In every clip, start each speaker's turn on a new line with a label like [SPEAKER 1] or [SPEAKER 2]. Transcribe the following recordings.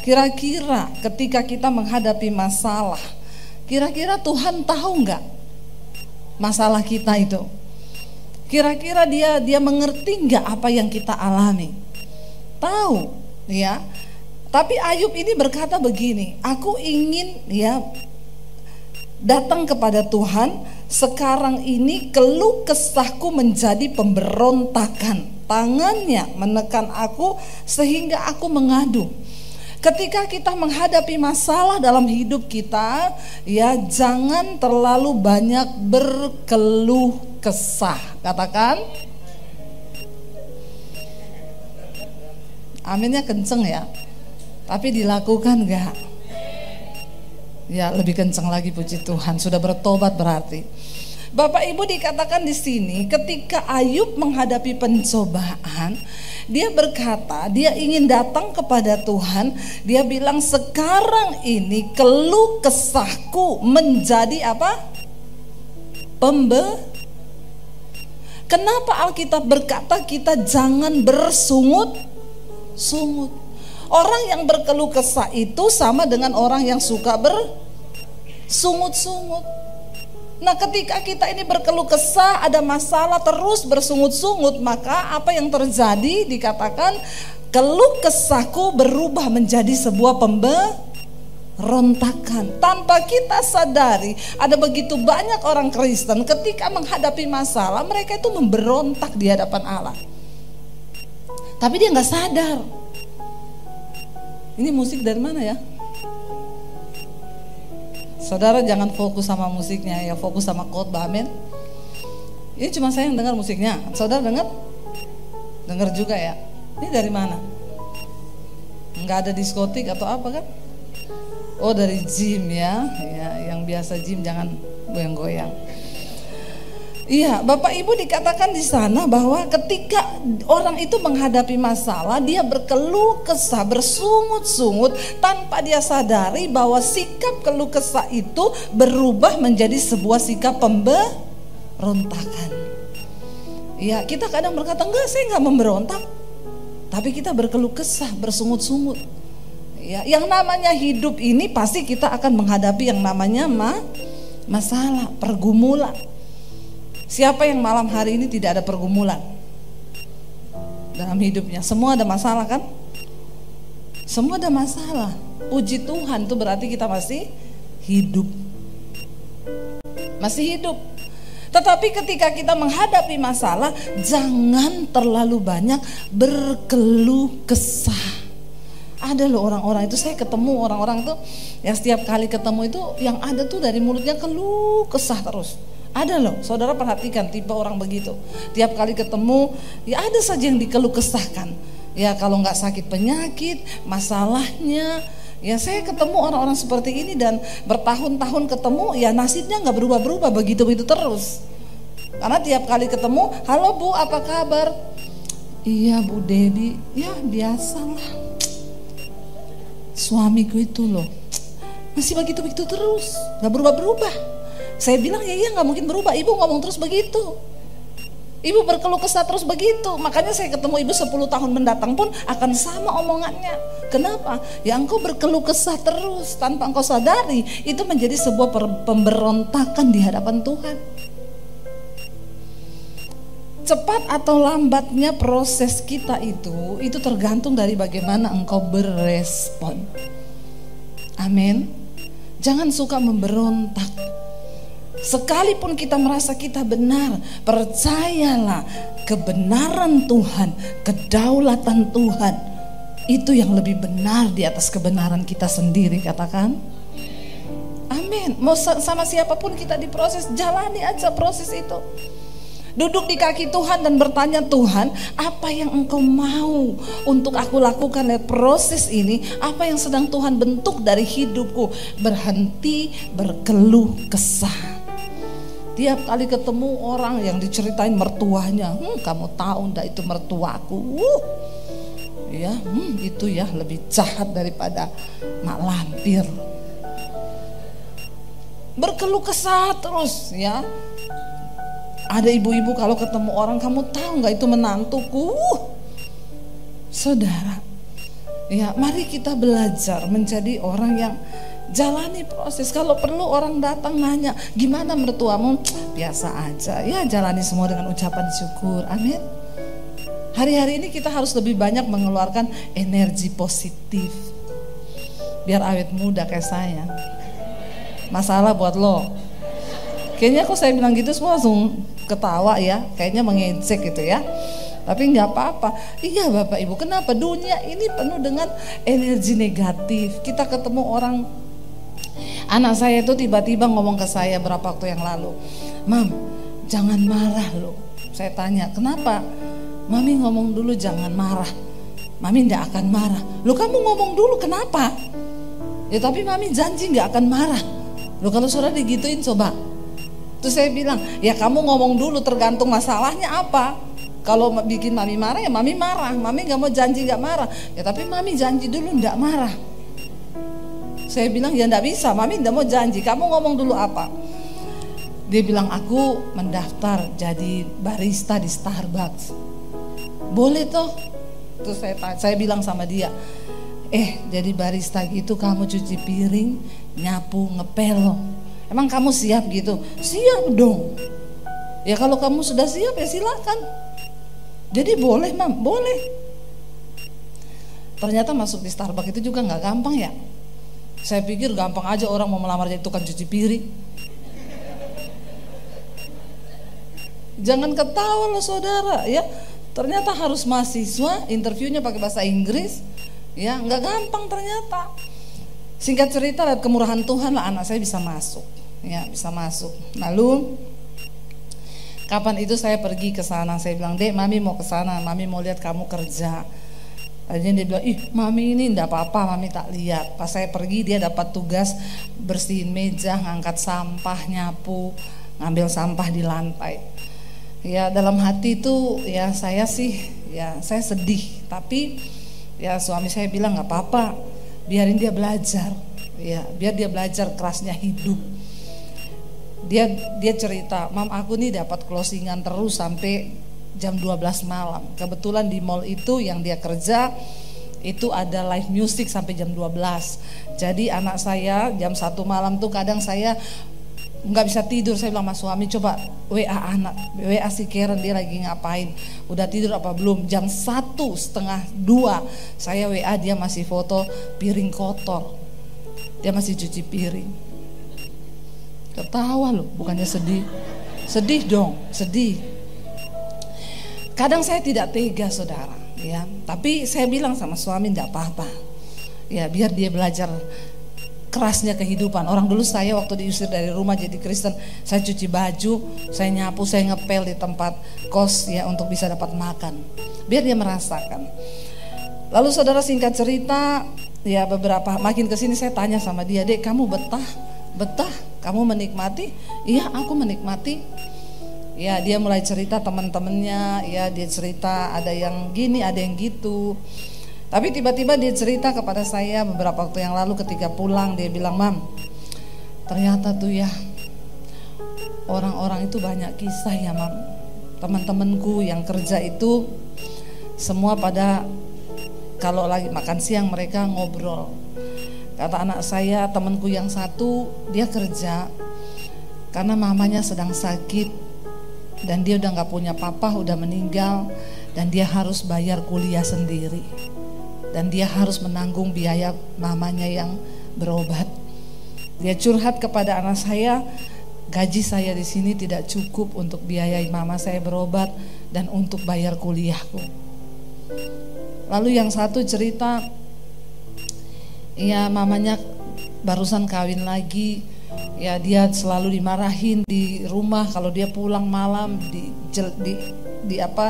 [SPEAKER 1] Kira-kira ketika kita menghadapi masalah, kira-kira Tuhan tahu nggak masalah kita itu? Kira-kira dia mengerti nggak apa yang kita alami? Tahu, ya. Tapi Ayub ini berkata begini, aku ingin ya datang kepada Tuhan. Sekarang ini keluh kesahku menjadi pemberontakan, tangannya menekan aku sehingga aku mengadu. Ketika kita menghadapi masalah dalam hidup kita, ya jangan terlalu banyak berkeluh kesah. Katakan aminnya kenceng ya. Tapi dilakukan enggak? Ya lebih kenceng lagi, puji Tuhan. Sudah bertobat berarti. Bapak Ibu, dikatakan di sini ketika Ayub menghadapi pencobaan, dia berkata, dia ingin datang kepada Tuhan. Dia bilang, sekarang ini keluh kesahku menjadi apa? Kenapa Alkitab berkata kita jangan bersungut-sungut? Orang yang berkeluh kesah itu sama dengan orang yang suka bersungut-sungut. Nah, ketika kita ini berkeluh kesah, ada masalah, terus bersungut-sungut, maka apa yang terjadi? Dikatakan keluh kesahku berubah menjadi sebuah pemberontakan. Tanpa kita sadari, ada begitu banyak orang Kristen ketika menghadapi masalah, mereka itu memberontak di hadapan Allah. Tapi dia nggak sadar. Ini musik dari mana ya? Saudara jangan fokus sama musiknya, ya fokus sama khotbah, amin. Ini cuma saya yang dengar musiknya. Saudara dengar? Dengar juga ya. Ini dari mana? Enggak ada diskotik atau apa kan? Oh, dari gym ya. Ya, yang biasa gym jangan goyang-goyang. Iya, Bapak Ibu, dikatakan di sana bahwa ketika orang itu menghadapi masalah, dia berkeluh kesah, bersungut-sungut tanpa dia sadari bahwa sikap keluh kesah itu berubah menjadi sebuah sikap pemberontakan. Iya, kita kadang berkata, enggak, saya enggak memberontak. Tapi kita berkeluh kesah, bersungut-sungut. Ya, yang namanya hidup ini pasti kita akan menghadapi yang namanya masalah, pergumulan. Siapa yang malam hari ini tidak ada pergumulan dalam hidupnya? Semua ada masalah kan? Semua ada masalah. Puji Tuhan, itu berarti kita masih hidup. Masih hidup. Tetapi ketika kita menghadapi masalah, jangan terlalu banyak berkeluh kesah. Ada loh orang-orang itu, saya ketemu orang-orang itu yang setiap kali ketemu itu yang ada tuh dari mulutnya keluh kesah terus. Ada loh, saudara perhatikan tipe orang begitu. Tiap kali ketemu, ya ada saja yang dikeluh kesahkan. Ya kalau nggak sakit penyakit, masalahnya. Ya saya ketemu orang-orang seperti ini dan bertahun-tahun ketemu, ya nasibnya nggak berubah-berubah, begitu-begitu terus. Karena tiap kali ketemu, halo Bu, apa kabar? Iya Bu Dedi, ya biasalah. Suamiku itu loh, masih begitu-begitu terus, nggak berubah-berubah. Saya bilang ya iya nggak mungkin berubah, ibu ngomong terus begitu, ibu berkeluh kesah terus begitu. Makanya saya ketemu ibu 10 tahun mendatang pun akan sama omongannya. Kenapa? Ya engkau berkeluh kesah terus tanpa engkau sadari, itu menjadi sebuah pemberontakan di hadapan Tuhan. Cepat atau lambatnya proses kita itu tergantung dari bagaimana engkau berespon. Amin. Jangan suka memberontak. Sekalipun kita merasa kita benar, percayalah kebenaran Tuhan, kedaulatan Tuhan itu yang lebih benar di atas kebenaran kita sendiri. Katakan amin. Mau sama siapapun kita diproses, jalani aja proses itu. Duduk di kaki Tuhan dan bertanya, Tuhan, apa yang engkau mau untuk aku lakukan lewat proses ini? Apa yang sedang Tuhan bentuk dari hidupku? Berhenti berkeluh kesah. Tiap kali ketemu orang yang diceritain mertuanya, kamu tahu ndak itu mertuaku, ya, itu ya lebih jahat daripada mak lampir. Berkeluh kesah terus ya. Ada ibu-ibu kalau ketemu orang, kamu tahu nggak itu menantuku, saudara. Ya, mari kita belajar menjadi orang yang jalani proses. Kalau perlu orang datang nanya, gimana mertuamu? Biasa aja. Ya, jalani semua dengan ucapan syukur. Amin. Hari-hari ini kita harus lebih banyak mengeluarkan energi positif. Biar awet muda kayak saya. Masalah buat lo. Kayaknya kok saya bilang gitu semua langsung ketawa ya. Kayaknya mengejek gitu ya. Tapi nggak apa-apa. Iya Bapak Ibu, kenapa dunia ini penuh dengan energi negatif. Kita ketemu orang, anak saya itu tiba-tiba ngomong ke saya berapa waktu yang lalu, Mam, jangan marah loh. Saya tanya, kenapa? Mami ngomong dulu jangan marah. Mami nggak akan marah. Loh kamu ngomong dulu kenapa? Ya tapi Mami janji nggak akan marah. Loh kalau saudara digituin coba. Terus saya bilang, ya kamu ngomong dulu tergantung masalahnya apa. Kalau bikin Mami marah ya Mami marah. Mami gak mau janji gak marah. Ya tapi Mami janji dulu gak marah. Saya bilang ya gak bisa, Mami gak mau janji. Kamu ngomong dulu apa? Dia bilang aku mendaftar jadi barista di Starbucks. Boleh toh? Terus saya bilang sama dia, jadi barista gitu kamu cuci piring, nyapu, ngepel loh. Emang kamu siap gitu? Siap dong. Ya kalau kamu sudah siap ya silakan. Jadi boleh Mam, boleh. Ternyata masuk di Starbucks itu juga gak gampang ya. Saya pikir gampang aja orang mau melamar jadi tukang cuci piring. Jangan ketawa loh saudara ya. Ternyata harus mahasiswa, interviewnya pakai bahasa Inggris. Ya gak gampang ternyata. Singkat cerita lihat kemurahan Tuhan lah anak saya bisa masuk. Ya bisa masuk. Lalu kapan itu saya pergi ke sana, saya bilang, Dek, Mami mau ke sana, Mami mau lihat kamu kerja. Akhirnya dia bilang, ih Mami ini enggak apa-apa, Mami tak lihat. Pas saya pergi dia dapat tugas bersihin meja, ngangkat sampah, nyapu, ngambil sampah di lantai. Ya dalam hati itu ya saya sedih, tapi ya suami saya bilang nggak apa-apa, biarin dia belajar, ya biar dia belajar kerasnya hidup. Dia cerita, Mam aku nih dapat closingan terus sampai jam 12 malam. Kebetulan di mall itu yang dia kerja itu ada live music sampai jam 12. Jadi anak saya jam 1 malam tuh kadang saya nggak bisa tidur. Saya bilang sama suami, coba WA si Karen dia lagi ngapain, udah tidur apa belum. Jam 1:30, 2 saya WA dia masih foto piring kotor, dia masih cuci piring. Ketawa loh, bukannya sedih. Sedih dong, sedih. Kadang saya tidak tega saudara ya, tapi saya bilang sama suami enggak apa-apa. Ya biar dia belajar kerasnya kehidupan. Orang dulu saya waktu diusir dari rumah jadi Kristen, saya cuci baju, saya nyapu, saya ngepel di tempat kos ya untuk bisa dapat makan. Biar dia merasakan. Lalu saudara singkat cerita, ya beberapa makin kesini saya tanya sama dia, Dek kamu betah? Kamu menikmati? Iya aku menikmati. Ya dia mulai cerita teman-temannya, ya dia cerita ada yang gini, ada yang gitu. Tapi tiba-tiba dia cerita kepada saya beberapa waktu yang lalu ketika pulang, dia bilang, Mam, ternyata tuh ya orang-orang itu banyak kisah ya Mam. Teman-temanku yang kerja itu semua pada kalau lagi makan siang mereka ngobrol. Kata anak saya, temanku yang satu dia kerja karena mamanya sedang sakit dan dia udah gak punya papa, udah meninggal, dan dia harus bayar kuliah sendiri dan dia harus menanggung biaya mamanya yang berobat. Dia curhat kepada anak saya, gaji saya di sini tidak cukup untuk biayai mama saya berobat dan untuk bayar kuliahku. Lalu yang satu cerita, ya mamanya barusan kawin lagi, ya dia selalu dimarahin di rumah kalau dia pulang malam,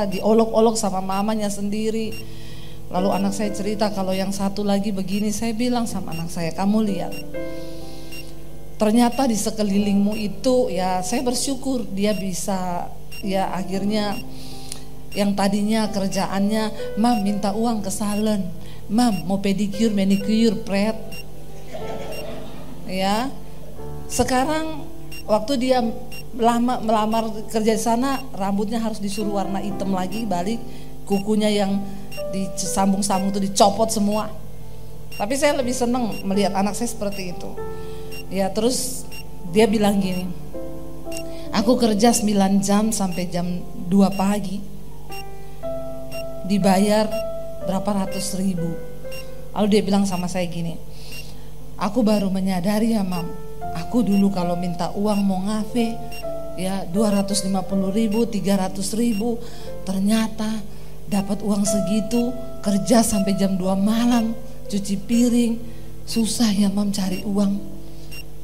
[SPEAKER 1] diolok-olok sama mamanya sendiri. Lalu anak saya cerita kalau yang satu lagi begini. Saya bilang sama anak saya, kamu lihat, ternyata di sekelilingmu itu ya saya bersyukur dia bisa ya akhirnya yang tadinya kerjaannya, Mam minta uang ke salon, Mam mau pedicure, manicure, pret, ya sekarang waktu dia melamar kerja di sana, rambutnya harus disuruh warna hitam lagi, balik kukunya yang disambung-sambung itu dicopot semua. Tapi saya lebih senang melihat anak saya seperti itu. Ya, terus dia bilang gini, aku kerja 9 jam sampai jam 2 pagi, dibayar berapa ratus ribu. Lalu dia bilang sama saya gini, aku baru menyadari ya Mam, aku dulu kalau minta uang mau ngafe ya 250 ribu, 300 ribu, ternyata dapat uang segitu, kerja sampai jam 2 malam, cuci piring, susah ya Mam cari uang.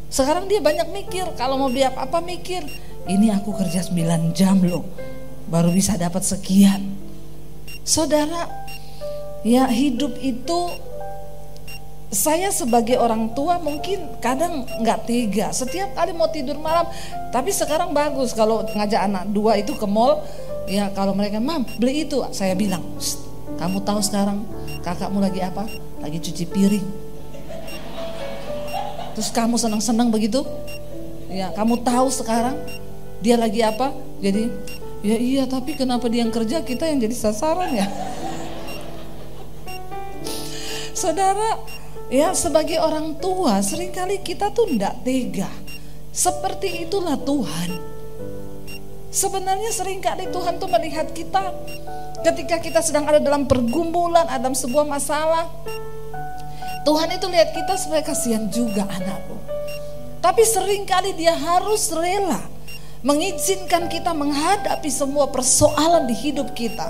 [SPEAKER 1] Sekarang dia banyak mikir, kalau mau beli apa-apa mikir, ini aku kerja 9 jam loh, baru bisa dapat sekian. Saudara, ya hidup itu, saya sebagai orang tua mungkin kadang gak tega, setiap kali mau tidur malam. Tapi sekarang bagus kalau ngajak anak 2 itu ke mall, ya kalau mereka, Mam beli itu, saya bilang, kamu tahu sekarang kakakmu lagi apa? Lagi cuci piring. Terus kamu senang-senang begitu? Ya, kamu tahu sekarang dia lagi apa? Jadi, ya iya, tapi kenapa dia yang kerja, kita yang jadi sasaran ya? Saudara, ya sebagai orang tua seringkali kita tuh enggak tega. Seperti itulah Tuhan. Sebenarnya seringkali Tuhan tuh melihat kita ketika kita sedang ada dalam pergumulan, ada dalam sebuah masalah. Tuhan itu lihat kita supaya kasihan juga anakku. Tapi seringkali dia harus rela mengizinkan kita menghadapi semua persoalan di hidup kita,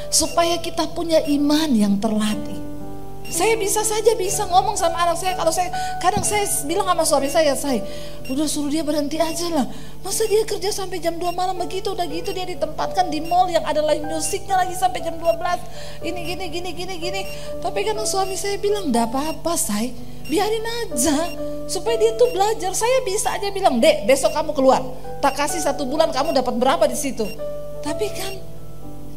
[SPEAKER 1] supaya kita punya iman yang terlatih. Saya bisa ngomong sama anak saya, kalau kadang saya bilang sama suami saya udah suruh dia berhenti aja lah. Masa dia kerja sampai jam 2 malam begitu, udah gitu dia ditempatkan di mall yang ada live musiknya lagi sampai jam 12. Ini gini. Tapi kan suami saya bilang, enggak apa-apa biarin aja supaya dia tuh belajar. Saya bisa aja bilang, Dek besok kamu keluar, tak kasih 1 bulan kamu dapat berapa di situ. Tapi kan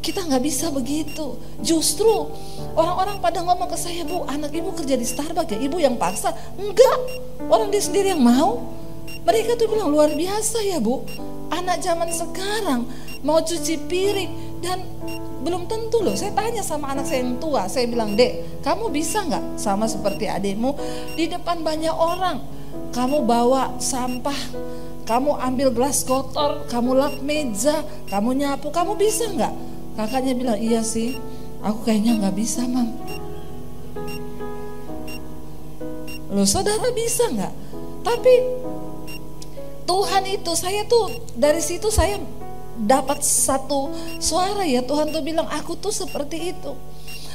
[SPEAKER 1] kita nggak bisa begitu. Justru orang-orang pada ngomong ke saya, Bu, anak ibu kerja di Starbucks ya, ibu yang paksa. Enggak, orang dia sendiri yang mau. Mereka tuh bilang luar biasa ya Bu, anak zaman sekarang mau cuci piring. Dan belum tentu loh, saya tanya sama anak saya yang tua, saya bilang, Dek kamu bisa nggak sama seperti adikmu, di depan banyak orang kamu bawa sampah, kamu ambil gelas kotor, kamu lap meja, kamu nyapu, kamu bisa nggak? Kakaknya bilang, iya sih, aku kayaknya gak bisa Mam. Loh saudara bisa gak? Tapi Tuhan itu, saya tuh dari situ saya dapat satu suara ya, Tuhan tuh bilang aku tuh seperti itu.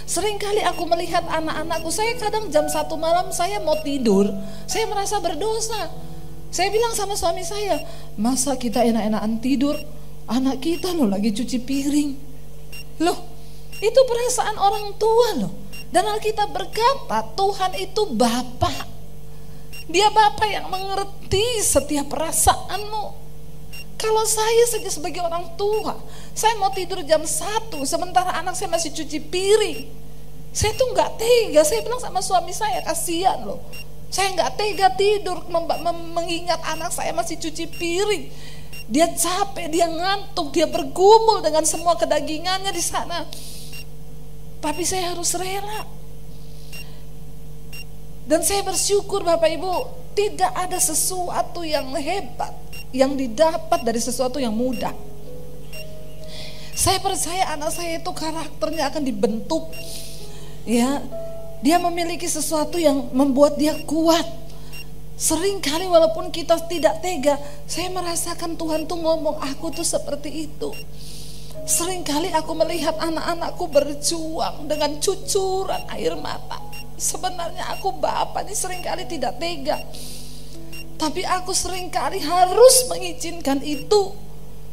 [SPEAKER 1] Seringkali aku melihat anak-anakku, saya kadang jam 1 malam saya mau tidur, saya merasa berdosa. Saya bilang sama suami saya, masa kita enak-enakan tidur, anak kita loh lagi cuci piring. Loh, itu perasaan orang tua loh. Dan Alkitab berkata Tuhan itu Bapa. Dia Bapa yang mengerti setiap perasaanmu. Kalau saya saja sebagai orang tua, saya mau tidur jam 1 sementara anak saya masih cuci piring, saya tuh gak tega. Saya bilang sama suami saya, kasihan loh, saya gak tega tidur mengingat anak saya masih cuci piring. Dia capek, dia ngantuk, dia bergumul dengan semua kedagingannya di sana. Tapi saya harus rela. Dan saya bersyukur Bapak Ibu, tidak ada sesuatu yang hebat yang didapat dari sesuatu yang mudah. Saya percaya anak saya itu karakternya akan dibentuk. Ya, dia memiliki sesuatu yang membuat dia kuat. Seringkali walaupun kita tidak tega, saya merasakan Tuhan tuh ngomong, aku tuh seperti itu. Seringkali aku melihat anak-anakku berjuang dengan cucuran air mata. Sebenarnya aku Bapak ini seringkali tidak tega, tapi aku seringkali harus mengizinkan itu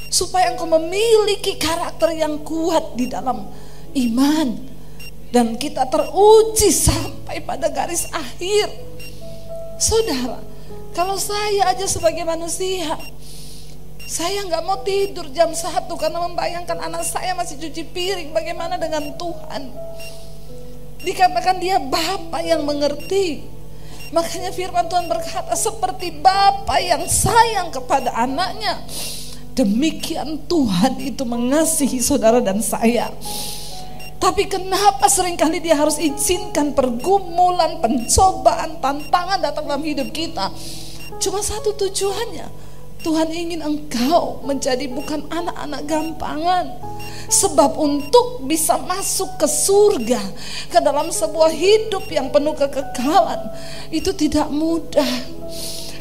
[SPEAKER 1] supaya engkau memiliki karakter yang kuat di dalam iman, dan kita teruji sampai pada garis akhir. Saudara, kalau saya aja sebagai manusia, saya gak mau tidur jam 1 karena membayangkan anak saya masih cuci piring. Bagaimana dengan Tuhan? Dikatakan dia Bapa yang mengerti. Makanya firman Tuhan berkata, seperti Bapa yang sayang kepada anaknya, demikian Tuhan itu mengasihi saudara dan saya. Tapi kenapa seringkali dia harus izinkan pergumulan, pencobaan, tantangan datang dalam hidup kita? Cuma satu tujuannya, Tuhan ingin engkau menjadi bukan anak-anak gampangan. Sebab untuk bisa masuk ke surga, ke dalam sebuah hidup yang penuh kekekalan, itu tidak mudah.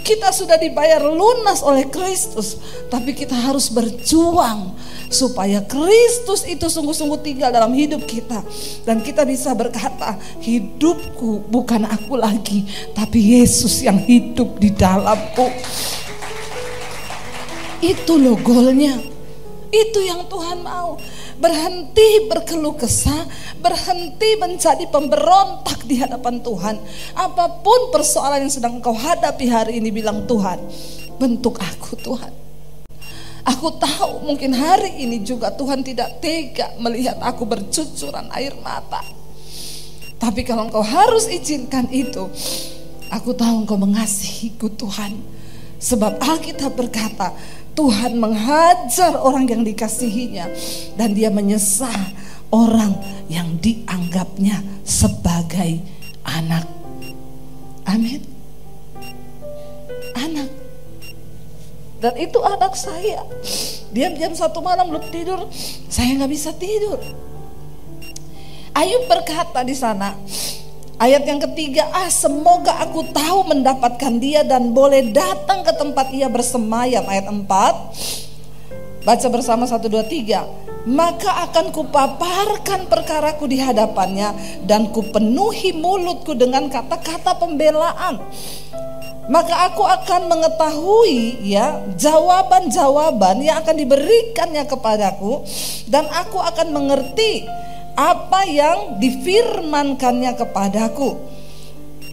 [SPEAKER 1] Kita sudah dibayar lunas oleh Kristus, tapi kita harus berjuang supaya Kristus itu sungguh-sungguh tinggal dalam hidup kita. Dan kita bisa berkata, hidupku bukan aku lagi, tapi Yesus yang hidup di dalamku. Itu loh goalnya. Itu yang Tuhan mau. Berhenti berkeluh kesah, berhenti menjadi pemberontak di hadapan Tuhan. Apapun persoalan yang sedang engkau hadapi hari ini, bilang, Tuhan, bentuk aku Tuhan. Aku tahu mungkin hari ini juga Tuhan tidak tega melihat aku bercucuran air mata. Tapi kalau engkau harus izinkan itu, aku tahu engkau mengasihiku Tuhan. Sebab Alkitab berkata, Tuhan menghajar orang yang dikasihinya, dan dia menyesal orang yang dianggapnya sebagai anak. Amin. Anak. Dan itu anak saya. Dia jam 1 malam belum tidur, saya gak bisa tidur. Ayub berkata di sana, ayat yang ketiga, semoga aku tahu mendapatkan dia dan boleh datang ke tempat ia bersemayam. Ayat 4, baca bersama 1, 2, 3. Maka akan kupaparkan perkaraku di hadapannya, dan kupenuhi mulutku dengan kata-kata pembelaan. Maka aku akan mengetahui jawaban-jawaban yang akan diberikannya kepadaku, dan aku akan mengerti apa yang difirmankannya kepadaku.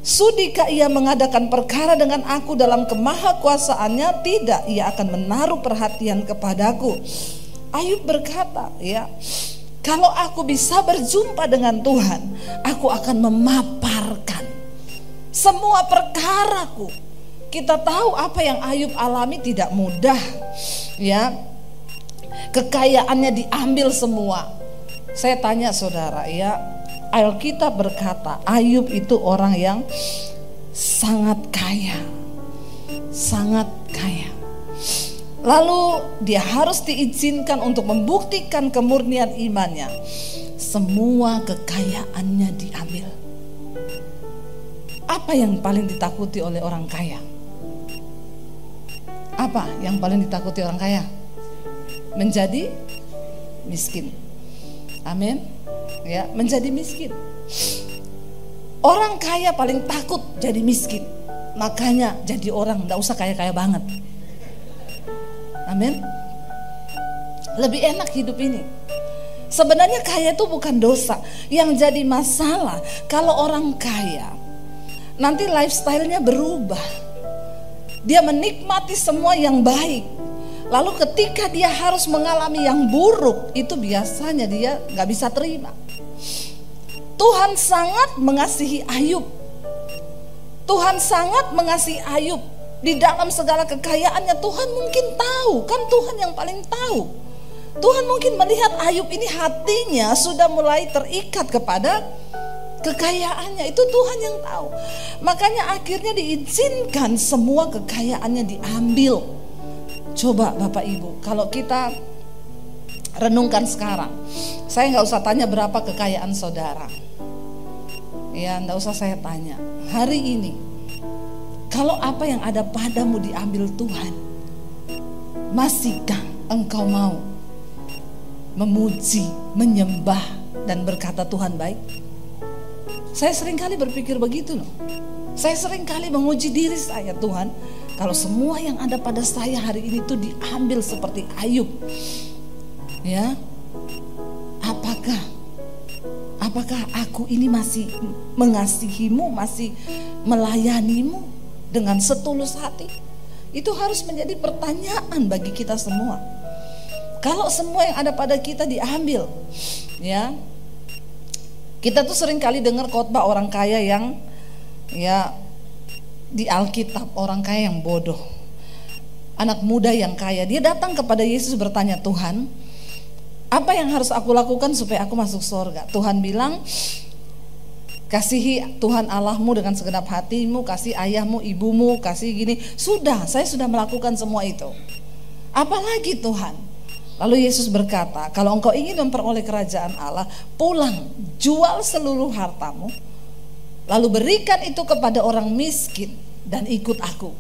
[SPEAKER 1] Sudikah ia mengadakan perkara dengan aku dalam kemahakuasaannya? Tidak, ia akan menaruh perhatian kepadaku. Ayub berkata, kalau aku bisa berjumpa dengan Tuhan, aku akan memaparkan semua perkaraku. Kita tahu apa yang Ayub alami tidak mudah, kekayaannya diambil semua. Saya tanya saudara, Alkitab berkata Ayub itu orang yang sangat kaya, sangat kaya. Lalu dia harus diizinkan untuk membuktikan kemurnian imannya. Semua kekayaannya diambil. Apa yang paling ditakuti oleh orang kaya? Apa yang paling ditakuti orang kaya? Menjadi miskin. Amin. Menjadi miskin. Orang kaya paling takut jadi miskin. Makanya jadi orang enggak usah kaya-kaya banget. Amin. Lebih enak hidup ini. Sebenarnya kaya itu bukan dosa. Yang jadi masalah kalau orang kaya nanti lifestyle-nya berubah. Dia menikmati semua yang baik. Lalu ketika dia harus mengalami yang buruk, itu biasanya dia gak bisa terima. Tuhan sangat mengasihi Ayub. Tuhan sangat mengasihi Ayub. Di dalam segala kekayaannya Tuhan mungkin tahu, kan Tuhan yang paling tahu. Tuhan mungkin melihat Ayub ini hatinya sudah mulai terikat kepada kekayaannya. Itu Tuhan yang tahu. Makanya akhirnya diizinkan semua kekayaannya diambil. Coba Bapak Ibu, kalau kita renungkan sekarang, saya gak usah tanya berapa kekayaan saudara, gak usah saya tanya. Hari ini, kalau apa yang ada padamu diambil Tuhan, masihkah engkau mau memuji, menyembah, dan berkata Tuhan baik? Saya seringkali berpikir begitu loh. Saya seringkali menguji diri saya, Tuhan, kalau semua yang ada pada saya hari ini tuh diambil seperti Ayub, apakah aku ini masih mengasihimu, masih melayanimu dengan setulus hati? Itu harus menjadi pertanyaan bagi kita semua. Kalau semua yang ada pada kita diambil, kita tuh sering kali dengar khotbah orang kaya yang di Alkitab, orang kaya yang bodoh, anak muda yang kaya. Dia datang kepada Yesus bertanya, Tuhan, Apa yang harus aku lakukan supaya aku masuk surga? Tuhan bilang, kasihi Tuhan Allahmu dengan segenap hatimu, kasih ayahmu, ibumu, kasih gini. Sudah, saya sudah melakukan semua itu. Apalagi Tuhan? Lalu Yesus berkata, kalau engkau ingin memperoleh kerajaan Allah, pulang, jual seluruh hartamu, lalu berikan itu kepada orang miskin dan ikut aku.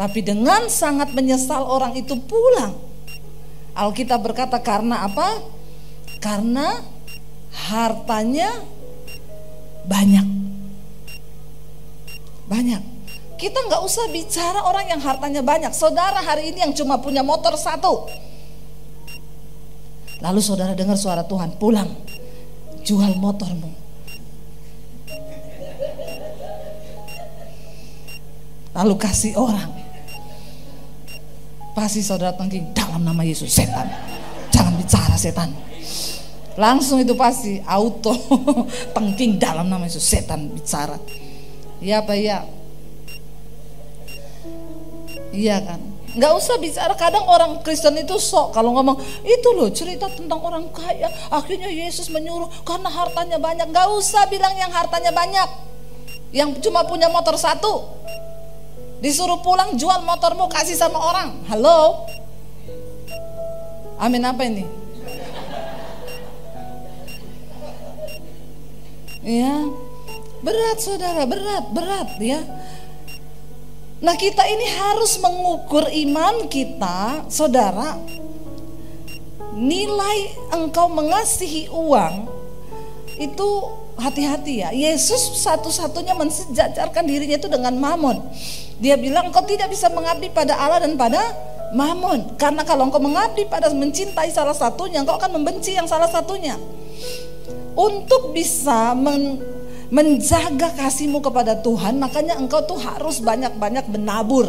[SPEAKER 1] Tapi dengan sangat menyesal orang itu pulang. Alkitab berkata karena apa? Karena hartanya banyak. Kita nggak usah bicara orang yang hartanya banyak. Saudara hari ini yang cuma punya motor 1, lalu saudara dengar suara Tuhan, pulang, jual motormu, lalu kasih orang. Pasti saudara tengking, dalam nama Yesus, setan, jangan bicara setan. Langsung itu pasti auto tengking, dalam nama Yesus, setan bicara. Iya apa ya? Iya kan? Nggak usah bicara. Kadang orang Kristen itu sok kalau ngomong, itu loh cerita tentang orang kaya, akhirnya Yesus menyuruh karena hartanya banyak. Nggak usah bilang yang hartanya banyak, yang cuma punya motor 1, disuruh pulang, jual motormu, kasih sama orang. Halo? Amin apa ini? Ya, berat saudara, berat ya. Nah kita ini harus mengukur iman kita, saudara. Nilai engkau mengasihi uang itu hati-hati ya. Yesus satu-satunya mensejajarkan dirinya itu dengan mamon. Dia bilang engkau tidak bisa mengabdi pada Allah dan pada mamon. Karena kalau engkau mengabdi pada mencintai salah satunya, engkau akan membenci yang salah satunya. Untuk bisa menjaga kasihmu kepada Tuhan, makanya engkau tuh harus banyak-banyak menabur.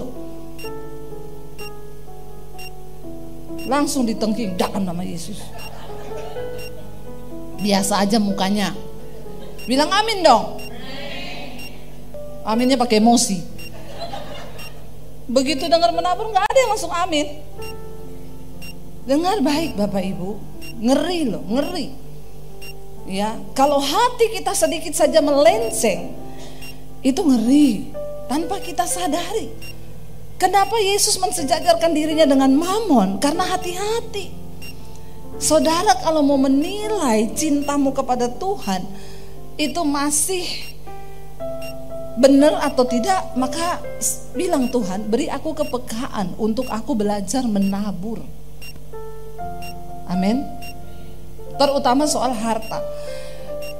[SPEAKER 1] Langsung ditengking, dalam nama Yesus. Biasa aja mukanya. Bilang amin dong. Aminnya pakai emosi. Begitu dengar menabur, nggak ada yang langsung amin. Dengar baik Bapak Ibu, ngeri loh, ngeri. Ya, kalau hati kita sedikit saja melenceng, itu ngeri tanpa kita sadari. Kenapa Yesus mensejajarkan dirinya dengan mamon? Karena hati-hati. Saudara kalau mau menilai cintamu kepada Tuhan itu masih benar atau tidak, maka bilang Tuhan, beri aku kepekaan untuk aku belajar menabur. Amin. Terutama soal harta.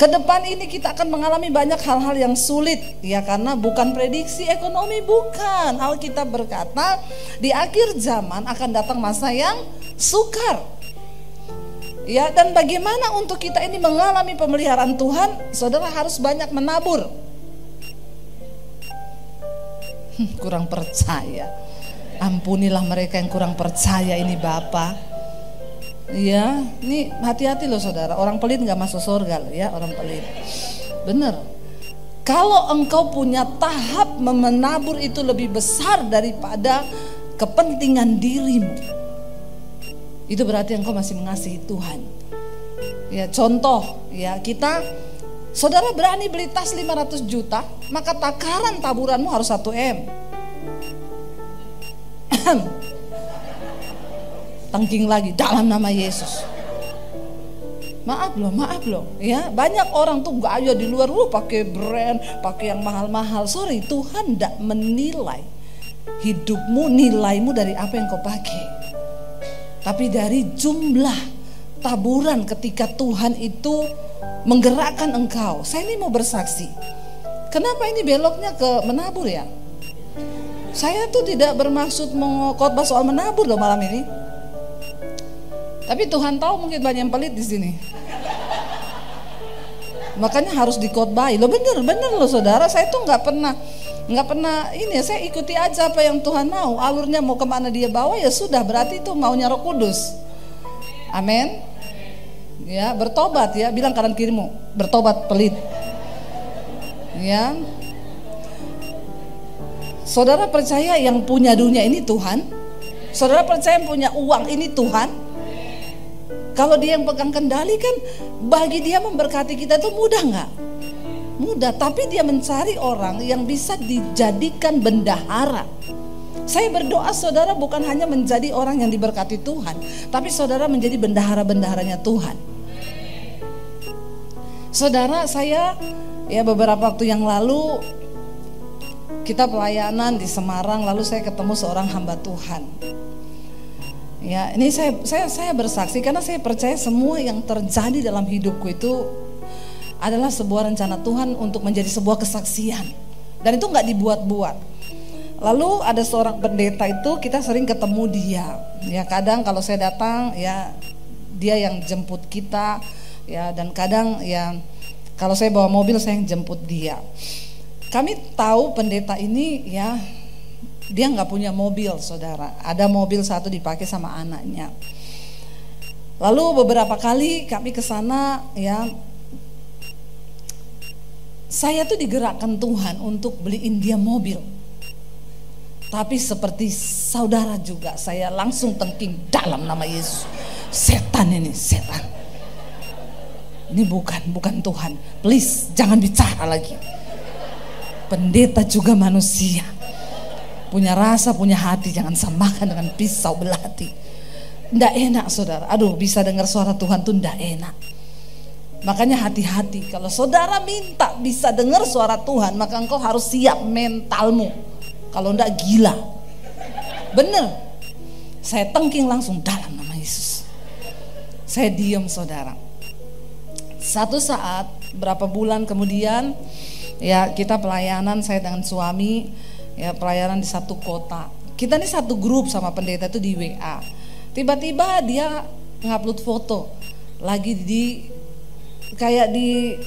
[SPEAKER 1] Kedepan ini kita akan mengalami banyak hal-hal yang sulit ya, karena bukan prediksi ekonomi, bukan. Alkitab berkata di akhir zaman akan datang masa yang sukar. Ya, dan bagaimana untuk kita ini mengalami pemeliharaan Tuhan? Saudara harus banyak menabur. Kurang percaya. Ampunilah mereka yang kurang percaya ini Bapa. Ya, ini hati-hati loh saudara. Orang pelit gak masuk surga loh ya, orang pelit. Bener. Kalau engkau punya tahap menabur itu lebih besar daripada kepentingan dirimu, itu berarti engkau masih mengasihi Tuhan. Ya, contoh ya, saudara berani beli tas 500 juta, maka takaran taburanmu harus 1 M. Tengking lagi, dalam nama Yesus. Maaf loh ya, banyak orang tuh gaya di luar pakai brand, pakai yang mahal-mahal. Sorry, Tuhan tidak menilai hidupmu, nilaimu dari apa yang kau pakai, tapi dari jumlah taburan ketika Tuhan itu menggerakkan engkau. Saya ini mau bersaksi. Kenapa ini beloknya ke menabur ya? Saya tuh tidak bermaksud mengkhotbah soal menabur loh malam ini. Tapi Tuhan tahu mungkin banyak yang pelit di sini. Makanya harus dikhotbahi. Loh bener loh saudara, saya tuh nggak pernah ini, saya ikuti aja apa yang Tuhan mau. Alurnya mau kemana dia bawa ya sudah, berarti itu maunya Roh Kudus. Amin. Ya, bertobat ya, bilang kanan kirimu, bertobat pelit. Ya. Saudara percaya yang punya dunia ini Tuhan? Saudara percaya yang punya uang ini Tuhan? Kalau dia yang pegang kendali kan, bagi dia memberkati kita itu mudah nggak? Mudah, tapi dia mencari orang yang bisa dijadikan bendahara. Saya berdoa saudara bukan hanya menjadi orang yang diberkati Tuhan, tapi saudara menjadi bendahara-bendaharanya Tuhan. Saudara, saya ya beberapa waktu yang lalu kita pelayanan di Semarang, lalu saya ketemu seorang hamba Tuhan. Ya, ini saya bersaksi karena saya percaya semua yang terjadi dalam hidupku itu adalah sebuah rencana Tuhan untuk menjadi sebuah kesaksian. Dan itu nggak dibuat-buat. Lalu ada seorang pendeta itu, kita sering ketemu dia. Ya, kadang kalau saya datang ya dia yang jemput kita, ya, dan kadang ya kalau saya bawa mobil saya yang jemput dia. Kami tahu pendeta ini ya, dia nggak punya mobil saudara. Ada mobil satu dipakai sama anaknya. Lalu beberapa kali kami ke sana ya, saya tuh digerakkan Tuhan untuk beliin dia mobil. Tapi seperti saudara juga saya langsung tengking dalam nama Yesus. Setan ini, setan. Ini bukan Tuhan. Please jangan bicara lagi. Pendeta juga manusia. Punya rasa, punya hati, jangan samakan dengan pisau belati. Nggak enak saudara. Aduh, bisa dengar suara Tuhan tuh nggak enak. Makanya hati-hati. Kalau saudara minta bisa dengar suara Tuhan, maka engkau harus siap mentalmu. Kalau nggak gila. Bener. Saya tengking langsung dalam nama Yesus. Saya diam saudara. Satu saat, berapa bulan kemudian, ya kita pelayanan saya dengan suami. Ya, pelayanan di satu kota. Kita ini satu grup sama pendeta itu di WA. Tiba-tiba dia ngupload foto lagi di kayak di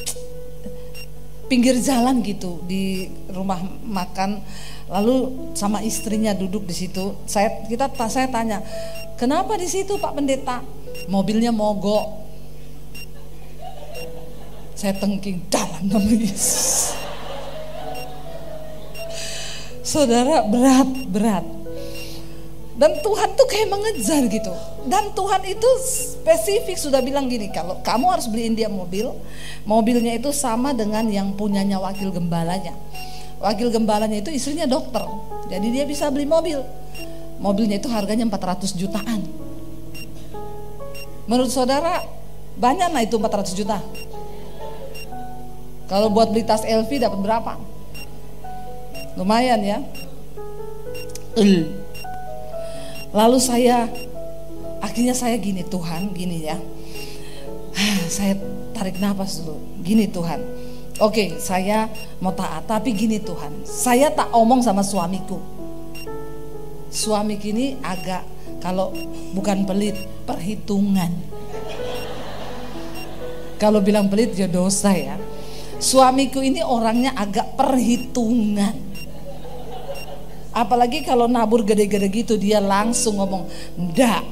[SPEAKER 1] pinggir jalan gitu, di rumah makan. Lalu sama istrinya duduk di situ. Saya tanya, "Kenapa di situ Pak Pendeta?" "Mobilnya mogok." Saya tengking dalam nama Yesus. Saudara, berat. Dan Tuhan tuh kayak mengejar gitu. Dan Tuhan itu spesifik sudah bilang gini, kalau kamu harus beliin dia mobil, mobilnya itu sama dengan yang punyanya wakil gembalanya. Wakil gembalanya itu istrinya dokter, jadi dia bisa beli mobil. Mobilnya itu harganya 400 jutaan. Menurut saudara, banyak lah itu 400 juta. Kalau buat beli tas LV dapat berapa? Lumayan ya. Lalu akhirnya saya gini, Tuhan gini ya. Saya tarik nafas dulu. Gini Tuhan. Oke, saya mau taat, tapi gini Tuhan. Saya tak omong sama suamiku. Suamiku ini agak, kalau bukan pelit, perhitungan. Kalau bilang pelit ya dosa ya. Suamiku ini orangnya agak perhitungan. Apalagi kalau nabur gede-gede gitu, dia langsung ngomong, "Ndak.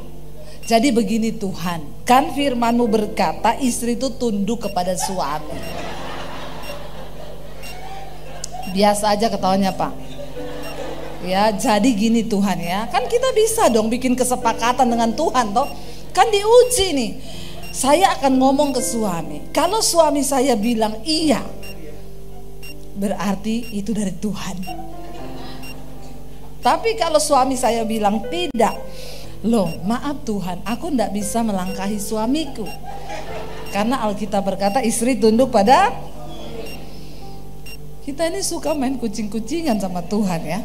[SPEAKER 1] Jadi begini Tuhan, kan firman-Mu berkata istri itu tunduk kepada suami." Biasa aja ketawanya Pak. Ya, jadi gini Tuhan ya. Kan kita bisa dong bikin kesepakatan dengan Tuhan toh. Kan diuji nih. Saya akan ngomong ke suami. Kalau suami saya bilang iya, berarti itu dari Tuhan. Tapi kalau suami saya bilang tidak, loh maaf Tuhan, aku tidak bisa melangkahi suamiku. Karena Alkitab berkata istri tunduk pada. Kita ini suka main kucing-kucingan sama Tuhan ya.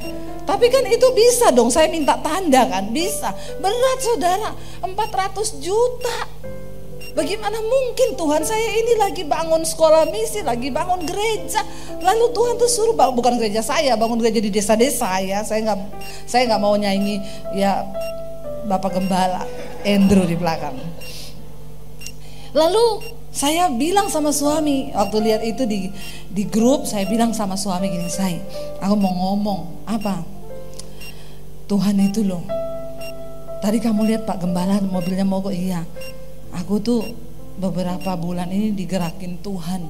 [SPEAKER 1] Tapi kan itu bisa dong, saya minta tanda kan, bisa. Berat saudara, 400 juta. Bagaimana mungkin Tuhan, saya ini lagi bangun sekolah misi, lagi bangun gereja, lalu Tuhan tuh suruh bukan gereja saya, bangun gereja di desa-desa ya. Saya nggak mau nyanyi ya Bapak Gembala Andrew di belakang. Lalu saya bilang sama suami waktu lihat itu di grup, saya bilang sama suami gini, aku mau ngomong apa? Tuhan itu loh. Tadi kamu lihat Pak Gembala mobilnya mogok, iya. Aku tuh beberapa bulan ini digerakin Tuhan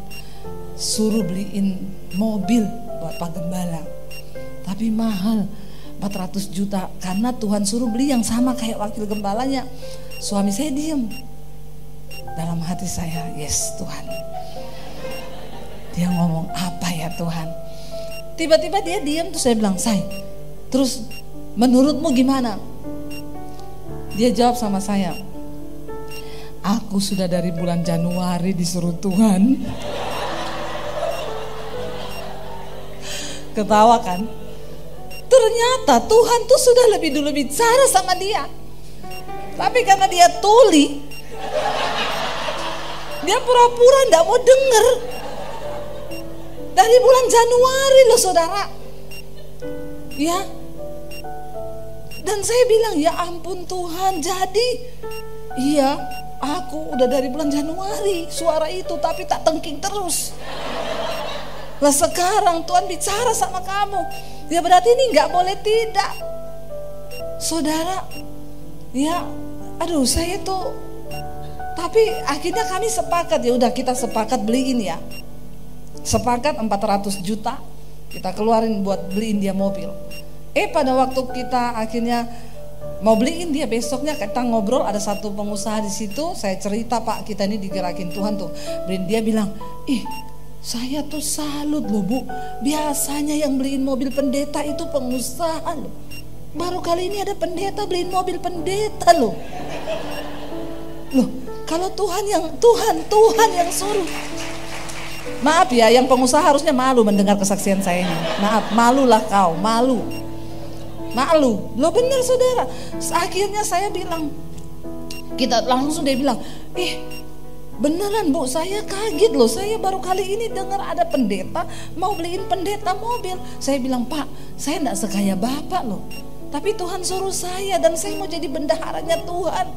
[SPEAKER 1] suruh beliin mobil buat Pak Gembala. Tapi mahal, 400 juta. Karena Tuhan suruh beli yang sama kayak wakil gembalanya. Suami saya diem. Dalam hati saya, yes Tuhan. Dia ngomong apa ya Tuhan? Tiba-tiba dia diam, terus saya bilang, Say, terus menurutmu gimana? Dia jawab sama saya, aku sudah dari bulan Januari disuruh Tuhan. Ketawa kan? Ternyata Tuhan tuh sudah lebih dulu bicara sama dia. Tapi karena dia tuli, dia pura-pura gak mau denger. Dari bulan Januari loh saudara. Ya. Dan saya bilang, ya ampun Tuhan, jadi iya, aku udah dari bulan Januari suara itu, tapi tak tengking terus. Lah sekarang Tuhan bicara sama kamu, ya berarti ini gak boleh tidak. Saudara, ya aduh saya tuh, tapi akhirnya kami sepakat, ya udah kita sepakat beliin ya. Sepakat 400 juta kita keluarin buat beliin dia mobil. Pada waktu kita akhirnya mau beliin dia, besoknya kita ngobrol, ada satu pengusaha di situ, saya cerita, Pak kita ini digerakin Tuhan tuh beliin. Dia bilang, saya tuh salut loh Bu, biasanya yang beliin mobil pendeta itu pengusaha loh, baru kali ini ada pendeta beliin mobil pendeta loh. Loh kalau Tuhan yang suruh. Maaf ya, yang pengusaha harusnya malu mendengar kesaksian saya ini. Maaf, malulah kau, malu. Loh benar saudara. Akhirnya saya bilang, kita langsung dia bilang, beneran Bu, saya kaget loh. Saya baru kali ini dengar ada pendeta mau beliin pendeta mobil. Saya bilang, Pak, saya enggak sekaya Bapak loh, tapi Tuhan suruh saya dan saya mau jadi bendaharanya Tuhan.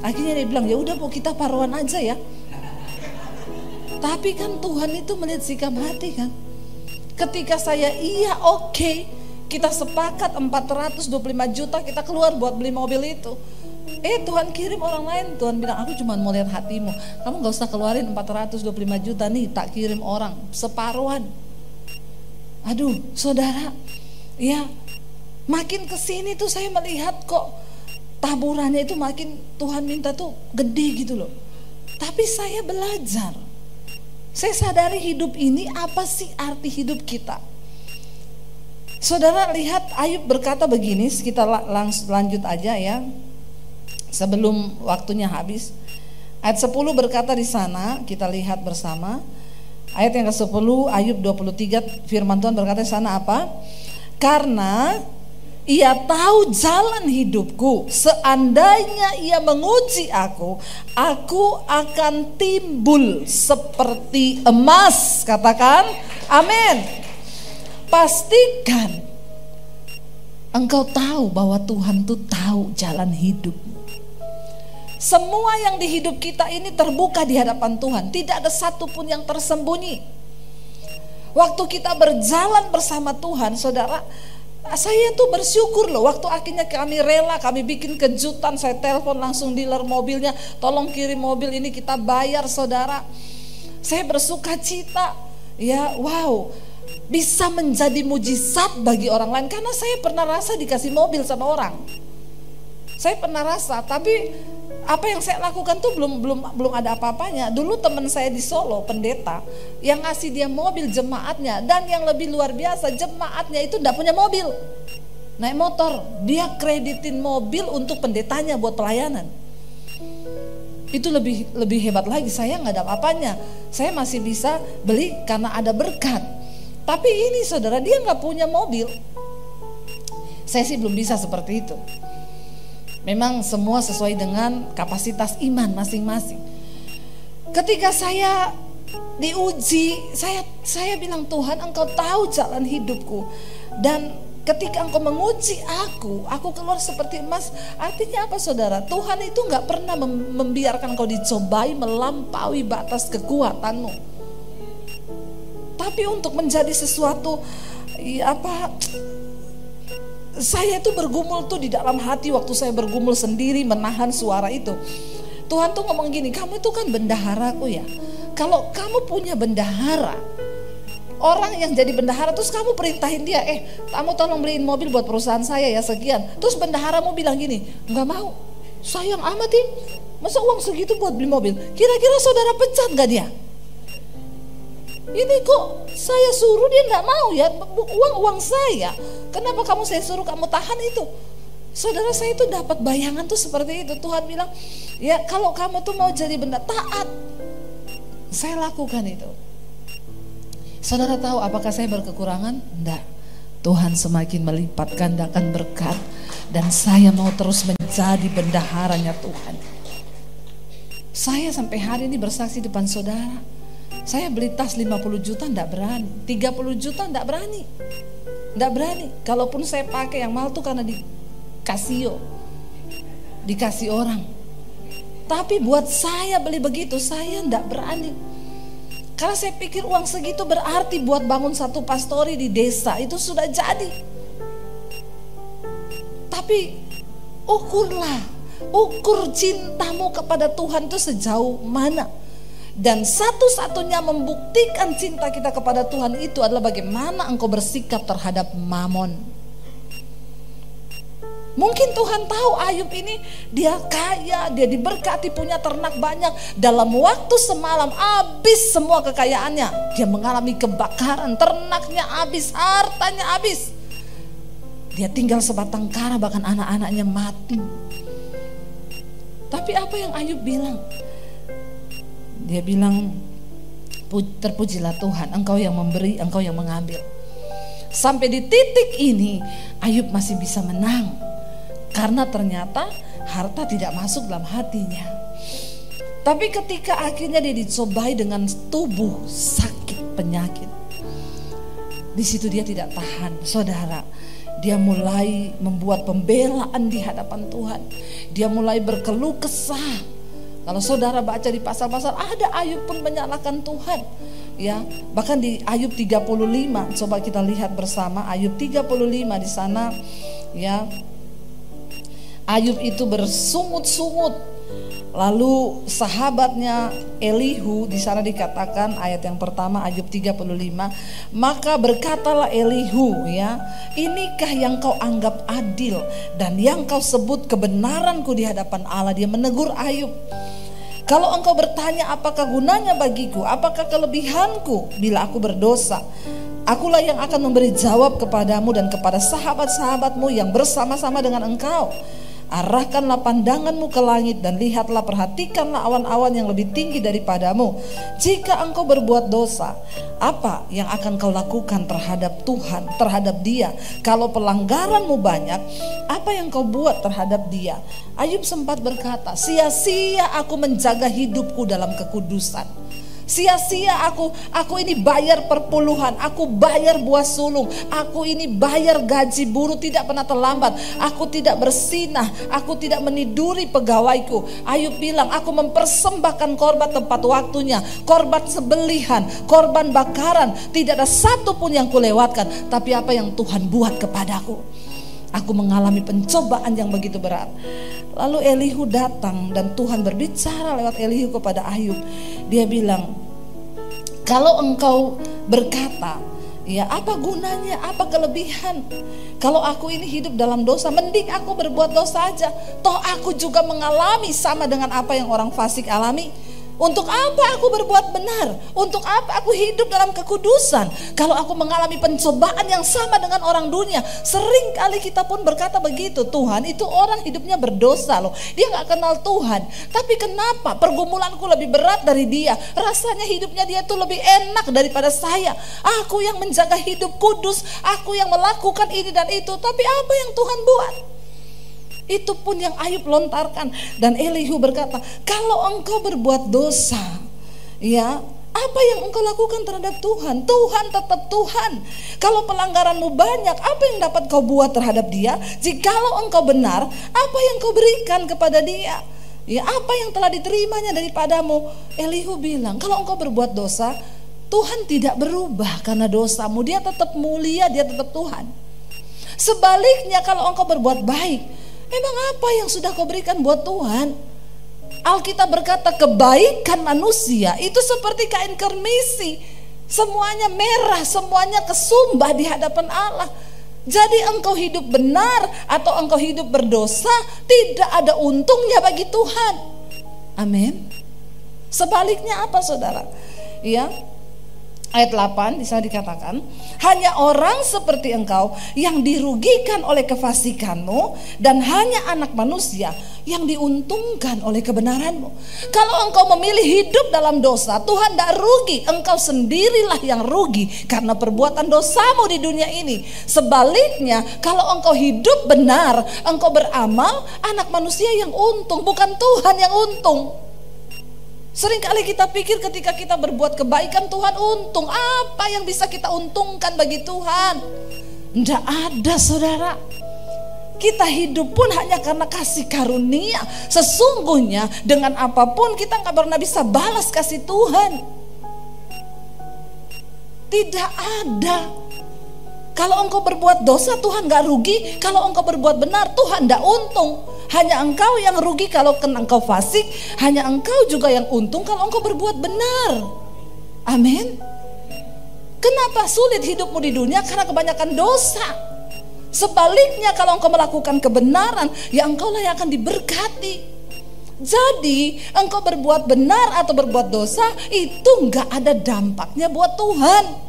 [SPEAKER 1] Akhirnya dia bilang, ya udah Bu, kita paruan aja ya. Tapi kan Tuhan itu melihat sikap hati kan. Ketika saya oke, kita sepakat 425 juta kita keluar buat beli mobil itu. Tuhan kirim orang lain. Tuhan bilang, aku cuma mau lihat hatimu, kamu gak usah keluarin 425 juta nih, tak kirim orang separuhan. Aduh saudara, ya makin kesini tuh saya melihat kok taburannya itu makin Tuhan minta tuh gede gitu loh. Tapi saya belajar, saya sadari hidup ini apa sih arti hidup kita. Saudara lihat, Ayub berkata begini, kita lanjut aja ya sebelum waktunya habis. Ayat 10 berkata di sana, kita lihat bersama. Ayat yang ke-10 Ayub 23, firman Tuhan berkata di sana apa? Karena Ia tahu jalan hidupku, seandainya Ia menguji aku akan timbul seperti emas. Katakan amin. Pastikan engkau tahu bahwa Tuhan tuh tahu jalan hidupmu. Semua yang di hidup kita ini terbuka di hadapan Tuhan, tidak ada satupun yang tersembunyi. Waktu kita berjalan bersama Tuhan, saudara, saya tuh bersyukur loh, waktu akhirnya kami rela, kami bikin kejutan, saya telepon langsung dealer mobilnya, tolong kirim mobil ini kita bayar saudara. Saya bersuka cita, ya wow, bisa menjadi mujizat bagi orang lain. Karena saya pernah rasa dikasih mobil sama orang, saya pernah rasa, tapi apa yang saya lakukan tuh belum ada apa-apanya. Dulu teman saya di Solo, pendeta, yang ngasih dia mobil jemaatnya, dan yang lebih luar biasa, jemaatnya itu enggak punya mobil, naik motor, dia kreditin mobil untuk pendetanya buat pelayanan. Itu lebih hebat lagi. Saya nggak ada apa-apanya, saya masih bisa beli karena ada berkat. Tapi ini saudara, dia nggak punya mobil. Saya sih belum bisa seperti itu. Memang semua sesuai dengan kapasitas iman masing-masing. Ketika saya diuji, saya bilang, Tuhan engkau tahu jalan hidupku, dan ketika engkau menguji aku keluar seperti emas. Artinya apa saudara? Tuhan itu gak pernah membiarkan kau dicobai melampaui batas kekuatanmu. Tapi untuk menjadi sesuatu saya tuh bergumul tuh di dalam hati, waktu saya bergumul sendiri menahan suara itu. Tuhan tuh ngomong gini, kamu itu kan bendaharaku ya. Kalau kamu punya bendahara, orang yang jadi bendahara, terus kamu perintahin dia, kamu tolong beliin mobil buat perusahaan saya ya sekian. Terus bendaharamu bilang gini, nggak mau, sayang amat Masa uang segitu buat beli mobil? Kira-kira saudara pecat gak dia? Ini kok saya suruh dia gak mau ya, uang saya. Kenapa saya suruh kamu tahan itu? Saudara, saya itu dapat bayangan tuh seperti itu. Tuhan bilang, ya kalau kamu tuh mau jadi benda taat, saya lakukan itu. Saudara tahu apakah saya berkekurangan? Enggak. Tuhan semakin melipat gandakan berkat, dan saya mau terus menjadi bendaharanya Tuhan. Saya sampai hari ini bersaksi depan saudara, saya beli tas 50 juta enggak berani, 30 juta enggak berani. Enggak berani. Kalaupun saya pakai yang mahal tuh karena dikasih orang. Tapi buat saya beli begitu, saya enggak berani. Karena saya pikir uang segitu berarti buat bangun satu pastori di desa, itu sudah jadi. Tapi ukur cintamu kepada Tuhan itu sejauh mana. Dan satu-satunya membuktikan cinta kita kepada Tuhan itu adalah bagaimana engkau bersikap terhadap mamon. Mungkin Tuhan tahu Ayub ini dia kaya, dia diberkati, punya ternak banyak. Dalam waktu semalam habis semua kekayaannya. Dia mengalami kebakaran, ternaknya habis, hartanya habis. Dia tinggal sebatang kara, bahkan anak-anaknya mati. Tapi apa yang Ayub bilang? Dia bilang, terpujilah Tuhan, engkau yang memberi, engkau yang mengambil. Sampai di titik ini Ayub masih bisa menang. Karena ternyata harta tidak masuk dalam hatinya. Tapi ketika akhirnya dia dicobai dengan tubuh sakit penyakit, di situ dia tidak tahan, saudara. Dia mulai membuat pembelaan di hadapan Tuhan. Dia mulai berkeluh kesah. Kalau saudara baca di pasal-pasal, ada Ayub pun menyalahkan Tuhan. Ya, bahkan di Ayub 35, coba kita lihat bersama Ayub 35 di sana, ya. Ayub itu bersungut-sungut. Lalu sahabatnya Elihu, di sana dikatakan ayat yang pertama Ayub 35, maka berkatalah Elihu, ya, inikah yang kau anggap adil dan yang kau sebut kebenaranku di hadapan Allah. Dia menegur Ayub. Kalau engkau bertanya apakah gunanya bagiku, apakah kelebihanku bila aku berdosa, akulah yang akan memberi jawab kepadamu dan kepada sahabat-sahabatmu yang bersama-sama dengan engkau. Arahkanlah pandanganmu ke langit dan lihatlah, perhatikanlah awan-awan yang lebih tinggi daripadamu. Jika engkau berbuat dosa, apa yang akan kau lakukan terhadap Tuhan, terhadap dia? Kalau pelanggaranmu banyak, apa yang kau buat terhadap dia? Ayub sempat berkata, sia-sia aku menjaga hidupku dalam kekudusan. Sia-sia aku ini bayar perpuluhan, aku bayar buah sulung, aku ini bayar gaji buruh tidak pernah terlambat, aku tidak bersinah, aku tidak meniduri pegawaiku. Ayub bilang, aku mempersembahkan korban tepat waktunya, korban sembelihan, korban bakaran, tidak ada satu pun yang kulewatkan. Tapi apa yang Tuhan buat kepadaku? Aku mengalami pencobaan yang begitu berat. Lalu Elihu datang dan Tuhan berbicara lewat Elihu kepada Ayub. Dia bilang, kalau engkau berkata, ya apa gunanya, apa kelebihan? Kalau aku ini hidup dalam dosa, mending aku berbuat dosa aja. Toh aku juga mengalami sama dengan apa yang orang fasik alami. Untuk apa aku berbuat benar? Untuk apa aku hidup dalam kekudusan? Kalau aku mengalami pencobaan yang sama dengan orang dunia. Sering kali kita pun berkata begitu, Tuhan itu orang hidupnya berdosa loh, dia gak kenal Tuhan. Tapi kenapa pergumulanku lebih berat dari dia? Rasanya hidupnya dia tuh lebih enak daripada saya. Aku yang menjaga hidup kudus, aku yang melakukan ini dan itu. Tapi apa yang Tuhan buat? Itu pun yang Ayub lontarkan. Dan Elihu berkata, kalau engkau berbuat dosa, ya apa yang engkau lakukan terhadap Tuhan? Tuhan tetap Tuhan. Kalau pelanggaranmu banyak, apa yang dapat kau buat terhadap dia? Jikalau engkau benar, apa yang kau berikan kepada dia? Ya apa yang telah diterimanya daripadamu? Elihu bilang, kalau engkau berbuat dosa, Tuhan tidak berubah karena dosamu. Dia tetap mulia, dia tetap Tuhan. Sebaliknya kalau engkau berbuat baik, memang apa yang sudah kau berikan buat Tuhan? Alkitab berkata kebaikan manusia itu seperti kain kermisi, semuanya merah, semuanya kesumbah di hadapan Allah. Jadi engkau hidup benar atau engkau hidup berdosa, tidak ada untungnya bagi Tuhan. Amin. Sebaliknya apa saudara? Ya, ayat 8 di sana dikatakan, hanya orang seperti engkau yang dirugikan oleh kefasikanmu, dan hanya anak manusia yang diuntungkan oleh kebenaranmu. Kalau engkau memilih hidup dalam dosa, Tuhan tidak rugi, engkau sendirilah yang rugi karena perbuatan dosamu di dunia ini. Sebaliknya, kalau engkau hidup benar, engkau beramal, anak manusia yang untung, bukan Tuhan yang untung. Seringkali kita pikir ketika kita berbuat kebaikan Tuhan untung. Apa yang bisa kita untungkan bagi Tuhan? Tidak ada saudara. Kita hidup pun hanya karena kasih karunia. Sesungguhnya dengan apapun kita nggak pernah bisa balas kasih Tuhan. Tidak ada. Kalau engkau berbuat dosa Tuhan gak rugi. Kalau engkau berbuat benar Tuhan gak untung. Hanya engkau yang rugi kalau engkau fasik. Hanya engkau juga yang untung kalau engkau berbuat benar. Amin. Kenapa sulit hidupmu di dunia? Karena kebanyakan dosa. Sebaliknya kalau engkau melakukan kebenaran, ya engkau lah yang akan diberkati. Jadi engkau berbuat benar atau berbuat dosa, itu gak ada dampaknya buat Tuhan.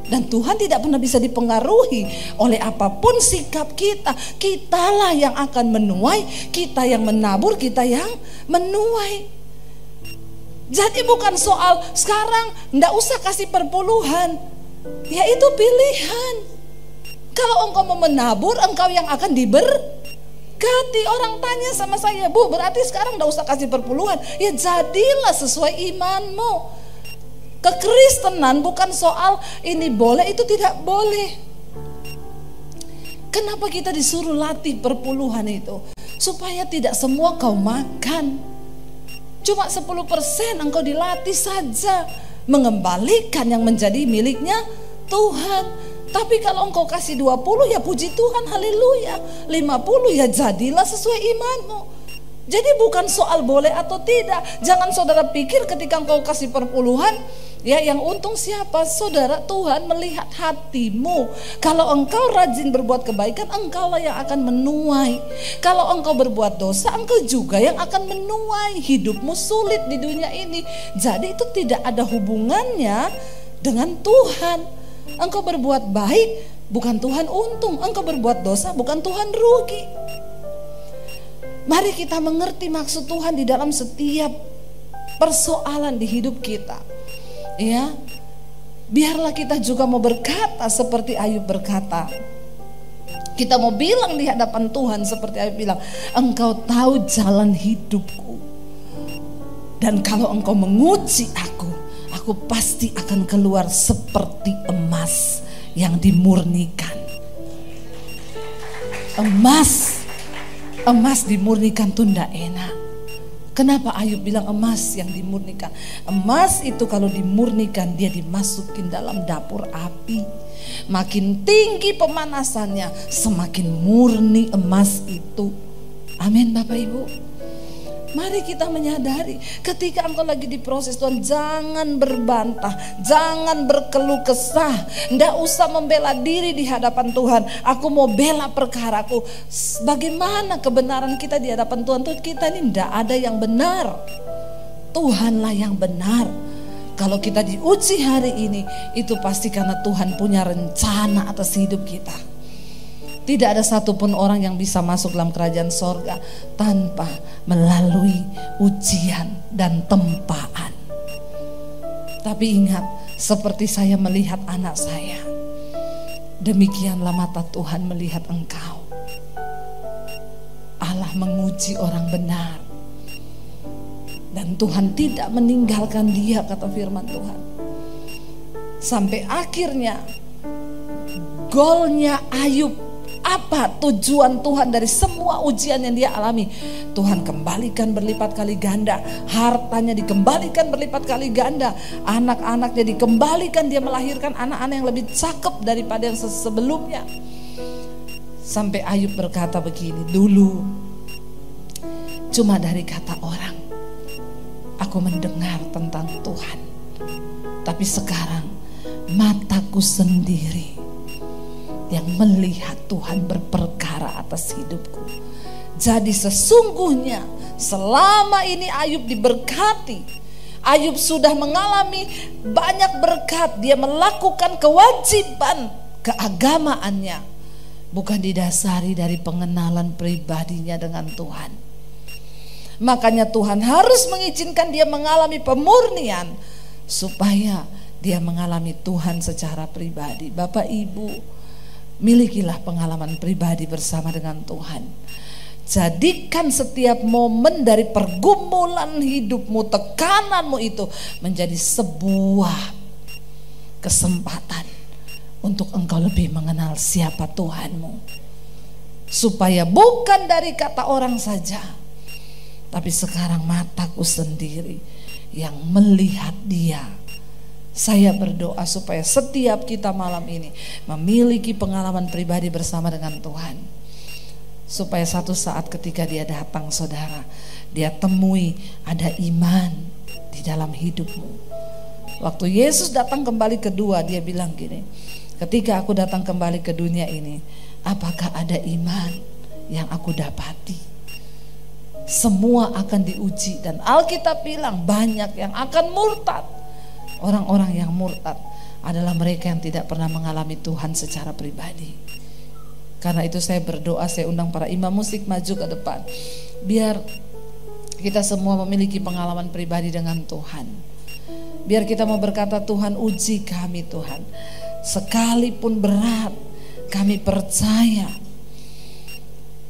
[SPEAKER 1] Dan Tuhan tidak pernah bisa dipengaruhi oleh apapun sikap kita. Kitalah yang akan menuai, kita yang menabur, kita yang menuai. Jadi bukan soal sekarang ndak usah kasih perpuluhan. Ya itu pilihan. Kalau engkau mau menabur, engkau yang akan diberkati. Orang tanya sama saya, Bu, berarti sekarang ndak usah kasih perpuluhan. Ya jadilah sesuai imanmu. Kekristenan bukan soal ini boleh itu tidak boleh. Kenapa kita disuruh latih perpuluhan itu? Supaya tidak semua kau makan. Cuma 10% engkau dilatih saja mengembalikan yang menjadi miliknya Tuhan. Tapi kalau engkau kasih 20 ya puji Tuhan, haleluya. 50 ya jadilah sesuai imanmu. Jadi bukan soal boleh atau tidak. Jangan saudara pikir ketika engkau kasih perpuluhan, ya yang untung siapa? Saudara, Tuhan melihat hatimu. Kalau engkau rajin berbuat kebaikan, engkaulah yang akan menuai. Kalau engkau berbuat dosa, engkau juga yang akan menuai. Hidupmu sulit di dunia ini. Jadi itu tidak ada hubungannya dengan Tuhan. Engkau berbuat baik, bukan Tuhan untung. Engkau berbuat dosa, bukan Tuhan rugi. Mari kita mengerti maksud Tuhan di dalam setiap persoalan di hidup kita. Ya, biarlah kita juga mau berkata seperti Ayub berkata. Kita mau bilang di hadapan Tuhan seperti Ayub bilang, engkau tahu jalan hidupku. Dan kalau engkau menguji aku pasti akan keluar seperti emas yang dimurnikan. Emas dimurnikan tuh ndak enak. Kenapa Ayub bilang emas yang dimurnikan? Emas itu kalau dimurnikan dia dimasukin dalam dapur api. Makin tinggi pemanasannya, semakin murni emas itu. Amin Bapak Ibu. Mari kita menyadari ketika engkau lagi diproses Tuhan, jangan berbantah, jangan berkeluh kesah, ndak usah membela diri di hadapan Tuhan. Aku mau bela perkaraku. Bagaimana kebenaran kita di hadapan Tuhan? Tuh kita ini ndak ada yang benar. Tuhanlah yang benar. Kalau kita diuji hari ini, itu pasti karena Tuhan punya rencana atas hidup kita. Tidak ada satupun orang yang bisa masuk dalam kerajaan sorga tanpa melalui ujian dan tempaan. Tapi ingat, seperti saya melihat anak saya, demikianlah mata Tuhan melihat engkau. Allah menguji orang benar. Dan Tuhan tidak meninggalkan dia, kata firman Tuhan. Sampai akhirnya golnya Ayub. Apa tujuan Tuhan dari semua ujian yang dia alami? Tuhan kembalikan berlipat kali ganda. Hartanya dikembalikan berlipat kali ganda. Anak-anaknya dikembalikan. Dia melahirkan anak-anak yang lebih cakep daripada yang sebelumnya. Sampai Ayub berkata begini, dulu cuma dari kata orang aku mendengar tentang Tuhan. Tapi sekarang mataku sendiri yang melihat Tuhan berperkara atas hidupku. Jadi sesungguhnya Selama ini Ayub diberkati, Ayub sudah mengalami banyak berkat. Dia melakukan kewajiban keagamaannya, bukan didasari dari pengenalan pribadinya dengan Tuhan. Makanya Tuhan harus mengizinkan dia mengalami pemurnian supaya dia mengalami Tuhan secara pribadi. Bapak Ibu, milikilah pengalaman pribadi bersama dengan Tuhan. Jadikan setiap momen dari pergumulan hidupmu, tekananmu itu menjadi sebuah kesempatan untuk engkau lebih mengenal siapa Tuhanmu. Supaya bukan dari kata orang saja, tapi sekarang mataku sendiri yang melihat Dia. Saya berdoa supaya setiap kita malam ini memiliki pengalaman pribadi bersama dengan Tuhan. Supaya satu saat ketika Dia datang, saudara, Dia temui ada iman di dalam hidupmu. Waktu Yesus datang kembali kedua, Dia bilang gini, ketika aku datang kembali ke dunia ini, apakah ada iman yang aku dapati? Semua akan diuji, dan Alkitab bilang banyak yang akan murtad. Orang-orang yang murtad adalah mereka yang tidak pernah mengalami Tuhan secara pribadi. Karena itu saya berdoa, saya undang para imam musik maju ke depan, biar kita semua memiliki pengalaman pribadi dengan Tuhan. Biar kita mau berkata, Tuhan uji kami Tuhan, sekalipun berat, kami percaya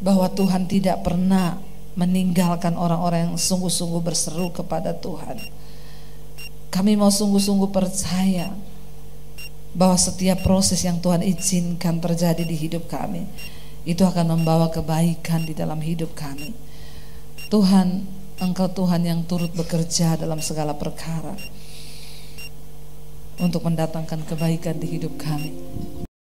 [SPEAKER 1] bahwa Tuhan tidak pernah meninggalkan orang-orang yang sungguh-sungguh berseru kepada Tuhan. Kami mau sungguh-sungguh percaya bahwa setiap proses yang Tuhan izinkan terjadi di hidup kami, itu akan membawa kebaikan di dalam hidup kami. Tuhan, Engkau Tuhan yang turut bekerja dalam segala perkara untuk mendatangkan kebaikan di hidup kami.